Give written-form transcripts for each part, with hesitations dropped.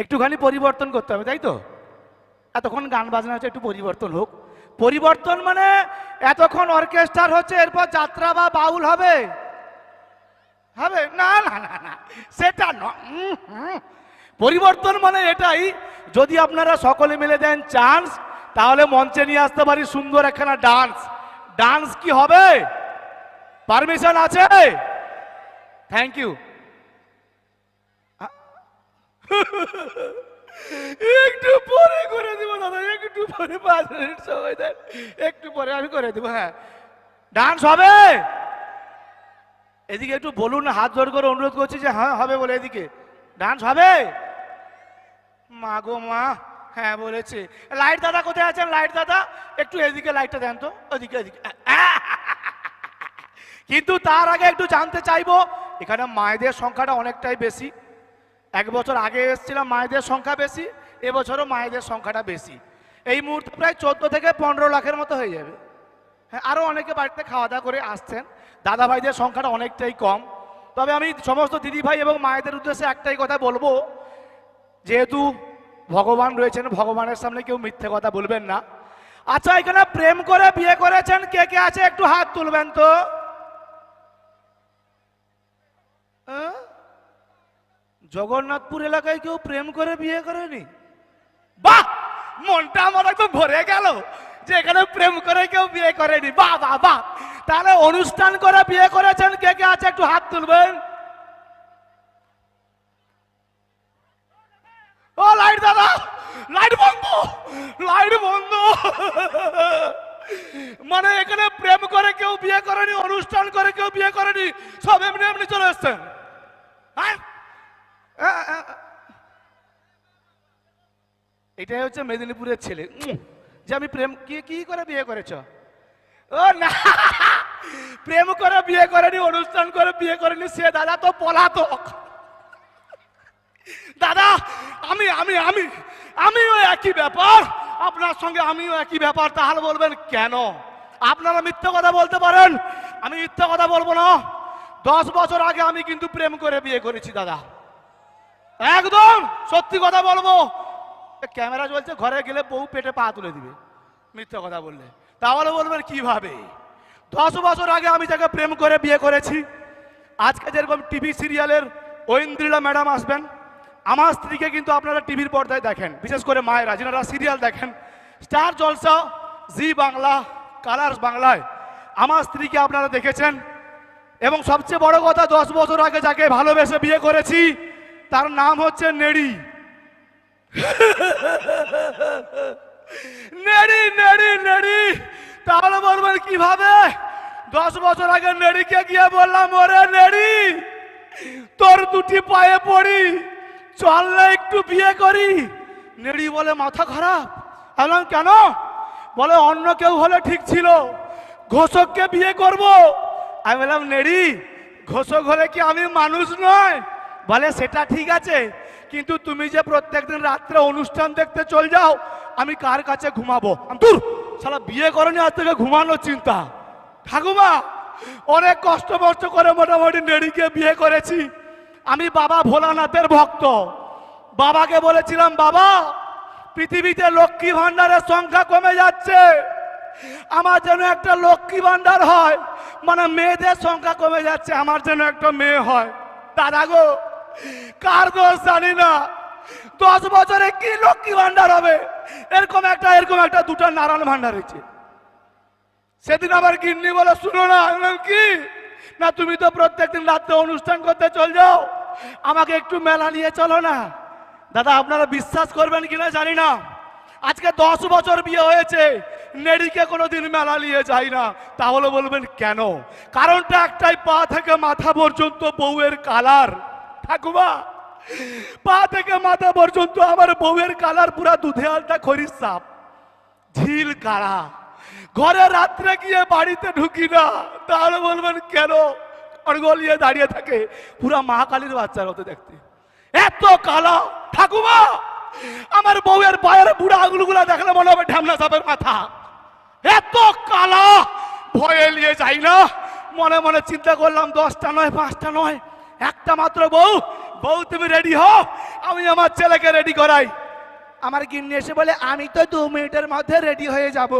একটুখানি পরিবর্তন করতে হবে, তাই তো? এতক্ষণ গান বাজনা হচ্ছে, একটু পরিবর্তন হোক। পরিবর্তন মানে এতক্ষণ অর্কেস্ট্রার হচ্ছে, এরপর যাত্রা বা বাউল হবে হবে না না না না, সেটা নয়। পরিবর্তন মানে এটাই, যদি আপনারা সকলে মিলে দেন চান্স, তাহলে মঞ্চে নিয়ে আসতে পারি সুন্দর একখানা ডান্স। ডান্স কি হবে? পারমিশন আছে? Thank you. একটু পরে করে দিব দাদা, একটু পরে 5 মিনিট সময় দেন, একটু পরে আমি করে দিব। হ্যাঁ, ডান্স হবে। এদিকে একটু বলুন, হাত জোর করে অনুরোধ করছি যে হ্যাঁ হবে বলে। এদিকে ডান্স হবে? মা গো মা, হ্যাঁ বলেছে। লাইট দাদা কোথায় আছেন? লাইট দাদা একটু এদিকে লাইটটা দেন তো, ওদিকে এদিকে। কিন্তু তার আগে একটু জানতে চাইবো, এখানে মায়েদের সংখ্যাটা অনেকটাই বেশি। 1 বছর আগে এসেছিলাম, মায়েদের সংখ্যা বেশি, এবছরও মায়েদের সংখ্যাটা বেশি। এই মুহূর্তে প্রায় 14 থেকে 15 লাখের মতো হয়ে যাবে। হ্যাঁ, আরও অনেকে বাড়িতে খাওয়া দাওয়া করে আসছেন। দাদা ভাইদের সংখ্যাটা অনেকটাই কম। তবে আমি সমস্ত দিদি ভাই এবং মায়েদের উদ্দেশ্যে একটাই কথা বলবো, যেহেতু ভগবান রয়েছেন, ভগবানের সামনে কেউ মিথ্যে কথা বলবেন না। আচ্ছা, এখানে প্রেম করে বিয়ে করেছেন কে কে আছে? একটু হাত তুলবেন তো। জগন্নাথপুর এলাকায় কেউ প্রেম করে বিয়ে করেনি? বাহ, মনটা আমার একদম ভরে গেল যে এখানে প্রেম করে কেউ বিয়ে করেনি। বাহ বাহ বাহ। তাহলে অনুষ্ঠান করে বিয়ে করেছেন কে কে আছে? একটু হাত তুলবেন। ও লাইট দাদা, লাইট বন্ধ, লাইট বন্ধ। মানে এখানে প্রেম করে কেউ বিয়ে করেনি, অনুষ্ঠান করে কেউ বিয়ে করেনি, সব এমনি এমনি চলে এসছেন। এটাই হচ্ছে মেদিনীপুরের ছেলে, যে আমি প্রেম কি করে বিয়ে করেছ? ও না, প্রেম করে বিয়ে করেনি, অনুষ্ঠান করে বিয়ে করেনি, সে দাদা তো পলাতক। দাদা আমি আমি আমি আমিও একই ব্যাপার, আপনার সঙ্গে আমিও একই ব্যাপার। তাহলে বলবেন কেন? আপনারা মিথ্যে কথা বলতে পারেন, আমি মিথ্যে কথা বলবো না। 10 বছর আগে আমি কিন্তু প্রেম করে বিয়ে করেছি দাদা, একদম সত্যি কথা বলবো। ক্যামেরা চলছে, ঘরে গেলে বউ পেটে পা তুলে দিবে মিথ্যে কথা বললে। তাহলে বলবেন কিভাবে? 10 বছর আগে আমি যাকে প্রেম করে বিয়ে করেছি, আজকে যেরকম টিভি সিরিয়ালের ঐন্দ্রিলা ম্যাডাম আসবেন, আমার স্ত্রীকে কিন্তু আপনারা টিভির পর্দায় দেখেন, বিশেষ করে মায়েরা যিনারা সিরিয়াল দেখেন, স্টার জলসা, জি বাংলা, কালার্স বাংলায় আমার স্ত্রীকে আপনারা দেখেছেন। এবং সবচেয়ে বড় কথা, 10 বছর আগে যাকে ভালোবেসে বিয়ে করেছি তার নাম হচ্ছে নেড়ি। নেড়ি নেড়ি নেড়ি। তাহলে বলবেন কিভাবে? 10 বছর আগে নেড়িকে গিয়ে বললাম, ওরে নেড়ি, তোর দুটি পায়ে পড়ি, চল না একটু বিয়ে করি। নেড়ি বলে মাথা খারাপ। বললাম কেন? বলে অন্য কেউ হলে ঠিক ছিল, ঘোষককে বিয়ে করব। আমি বললাম নেড়ি, ঘোষক হলে কি আমি মানুষ নয়? বলে সেটা ঠিক আছে, কিন্তু তুমি যে প্রত্যেকদিন রাত্রে অনুষ্ঠান দেখতে চল যাও, আমি কার কাছে ঘুমাবো? দূর শালা, বিয়ে করনি আজ থেকে ঘুমানোর চিন্তা। ঠাকুমা অনেক কষ্ট করে মোটামুটি নেড়িকে বিয়ে করেছি। আমি বাবা ভোলানাথের ভক্ত। বাবাকে বলেছিলাম, বাবা পৃথিবীতে লক্ষ্মী ভান্ডারের সংখ্যা কমে যাচ্ছে, আমার যেন একটা লক্ষ্মী ভান্ডার হয়, মানে মেয়েদের সংখ্যা কমে যাচ্ছে, আমার যেন একটা মেয়ে হয়। দাদা গো, কার দোষ জানি না, 10 বছরে কি লক্ষ্মী ভান্ডার হবে? এরকম একটা 2টা নারায়ণ ভান্ডার হয়েছে। সেদিন আবার গিন্নি বলে, শুনো না। কি না, তুমি তো প্রত্যেকদিন রাত্রে অনুষ্ঠান করতে চল যাও, আমাকে একটু মেলা নিয়ে চলো না। দাদা আপনারা বিশ্বাস করবেন কিনা জানি না, আজকে 10 বছর বিয়ে হয়েছে, নেড়িকে কোনোদিন মেলা নিয়ে যাই না। তাহলে বলবেন কেন? কারণটা একটাই, পা থেকে মাথা পর্যন্ত বউয়ের কালার। ঠাকুমা, পা থেকে মাথা পর্যন্ত আমার বউয়ের কালার পুরা দুধে আলটা খরির সাপ, ঝিল কাড়া। ঘরে রাত্রে গিয়ে বাড়িতে ঢুকি না। তাহলে বলবেন কেন? গলিয়ে দাঁড়িয়ে থাকে, পুরা মা কালীর বাচ্চার মতো দেখতে, এত কালা। ঠাকুমা, আমার বউয়ের পায়ের বুড়া আঙুলগুলা দেখলে মনে হবে ঢামনা সাপের মাথা, এত কালা। ভয়ে নিয়ে যাই না। মনে মনে চিন্তা করলাম, 10টা নয়, 5টা নয়, একটা মাত্র বউ, বউ তুমি রেডি হও, আমি আমার ছেলেকে রেডি করাই। আমার গিন্নি এসে বলে আমি তো 2 মিনিটের মধ্যে রেডি হয়ে যাব।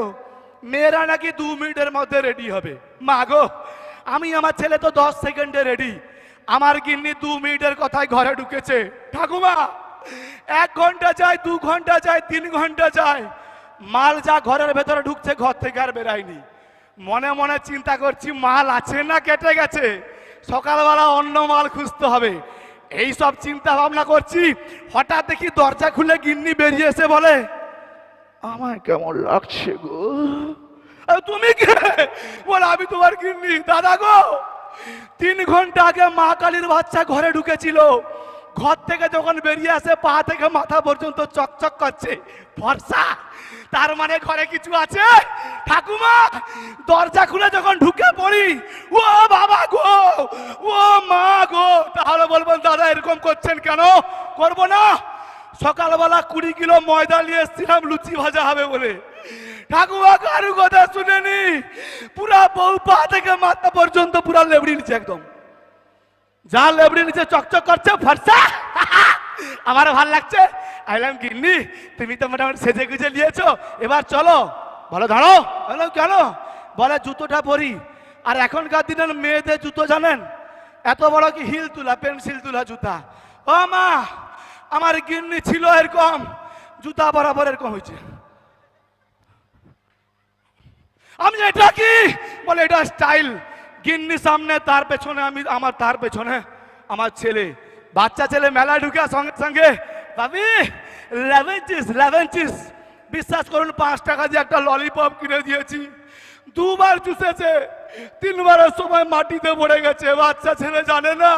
মেয়েরা নাকি 2 মিনিটের মধ্যে রেডি হবে। মা গো, আমি আমার ছেলে তো 10 সেকেন্ডে রেডি। আমার গিন্নি 2 মিনিটের কথায় ঘরে ঢুকেছে। ঠাকুমা, 1 ঘন্টা যায়, 2 ঘন্টা যায়, 3 ঘন্টা যায়, মাল যা ঘরের ভেতরে ঢুকছে ঘর থেকে আর বেরায়নি। মনে মনে চিন্তা করছি মাল আছে না কেটে গেছে, সকালবেলা অন্য মাল খুঁজতে হবে। এই সব চিন্তা ভাবনা করছি, হঠাৎ দেখি দরজা খুলে গিন্নি বেরিয়ে এসে বলে আমায় কেমন লাগছে গো। তুমি কে? বলে আমি তোমার গিন্নি। দাদা গো, 3 ঘন্টা আগে মা কালীর বাচ্চা ঘরে ঢুকেছিল। ঘর থেকে যখন বেরিয়ে আসে পা থেকে মাথা পর্যন্ত চকচক করছে, ফর্সা। তার মানে ঘরে কিছু আছে। ঠাকুমা, দরজা খুলে যখন ঢুকে পড়ি, ও বাবা গো, ও মা গো, তাহলে বলবেন দাদা এরকম করছেন কেন? করবো না। সকালবেলা 20 কিলো ময়দা নিয়ে এসেছিলাম লুচি ভাজা হবে বলে। ঠাকুমা কারু কথা শুনেনি, পুরা বউ পা থেকে মাথা পর্যন্ত পুরা লেবড়ি নিচে, একদম যা লেবড়ি নিচে চকচক করছে, ফর্সা। আমার ভাল লাগছে। আইলাম গিন্নি, তুমি তো মোটামুটি সেজে গুজে নিয়েছো, এবার চলো। বলো দাঁড়ো। বলো কেন? বলে জুতোটা পরি। আর এখনকার দিনের মেয়েদের জুতো জানেন, এত বড় কি হিল তুলা, পেন্সিল তুলা জুতা। ও মা, আমার গিন্নি ছিল এরকম, জুতা বরাবর এরকম হয়েছে। আমি এটা কি? বলে এটা স্টাইল। গিন্নি সামনে, তার পেছনে আমি, আমার তার পেছনে আমার ছেলে, বাচ্চা ছেলে মেলায় ঢুকে সঙ্গে সঙ্গে ভাবি 11 বিশ্বাস করুন 5 টাকা দিয়ে একটা ললিপপ কিনে দিয়েছি। 2 বার চুষেছে, 3 বারের সময় মাটিতে পড়ে গেছে। বাচ্চা ছেলে জানে না,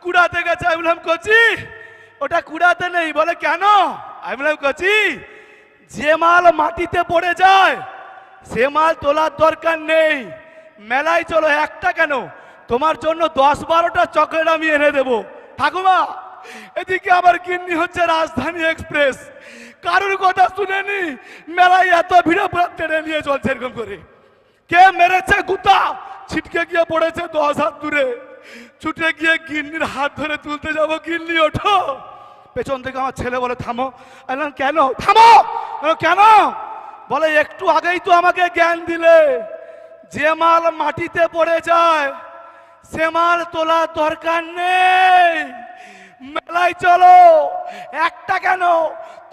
কুড়াতে গেছে। আমি বললাম কচি ওটা কুড়াতে নেই। বলে কেন? আমি বললাম কচি, যে মাল মাটিতে পড়ে যায় সে মাল তোলার দরকার নেই। মেলায় চলো, একটা কেন, তোমার জন্য 10-12টা চকলেট আমি এনে দেবো। ঠাকুমা, এদিকে আবার গিন্নি হচ্ছে রাজধানী এক্সপ্রেস, কারোর কথা শুনেনি, মেলায় এত ভিড়ে পুরো টেনে নিয়ে চলছে এরকম করে। কে মেরেছে গুতা, ছিটকে গিয়ে পড়েছে 10 হাত দূরে। ছুটে গিয়ে গিন্নির হাত ধরে তুলতে যাবো, গিন্নি ওঠো। পেছন থেকে আমার ছেলে বলে থামো। আমি কেন? থামো। কেন? বলে একটু আগেই তো আমাকে জ্ঞান দিলে, যে মাল মাটিতে পড়ে যায় সে মাল তোলার দরকার নেই। মেলায় চলো, একটা কেন,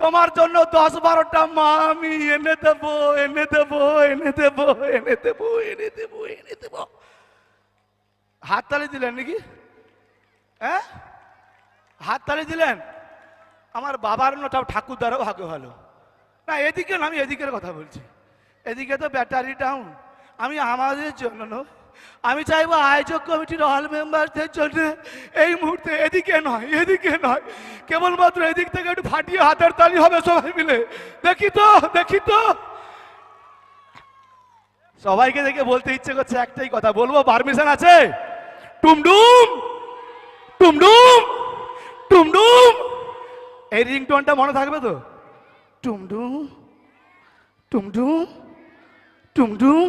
তোমার জন্য 10-12টা মা আমি এনে দেবো, এনে দেবো, এনে দেবো, এনে দেবো, এনে দেবো, এনে দেবো। হাততালি দিলেন নাকি? হ্যাঁ, হাততালি দিলেন। আমার বাবার নটা ঠাকুরদারও ভাগ্য ভালো না। এদিকে না, আমি এদিকের কথা বলছি। এদিকে তো ব্যাটারি ডাউন। আমি আমাদের জন্য নয়, আমি চাইবো আয়োজক কমিটির অল মেম্বারদের জন্য এই মুহূর্তে এদিকে নয়, এদিকে নয়, কেবলমাত্র এদিক থেকে একটু ফাটিয়ে হাতের তালি হবে সবাই মিলে। দেখি তো, দেখি তো। সবাইকে দেখে বলতে ইচ্ছে করছে একটাই কথা, বলবো পারমিশন আছে? টুমডুম টুমডুম টুমডুম, এই রিংটোনটা মনে থাকবে তো? টুমডুম টুমডুম টুমডুম।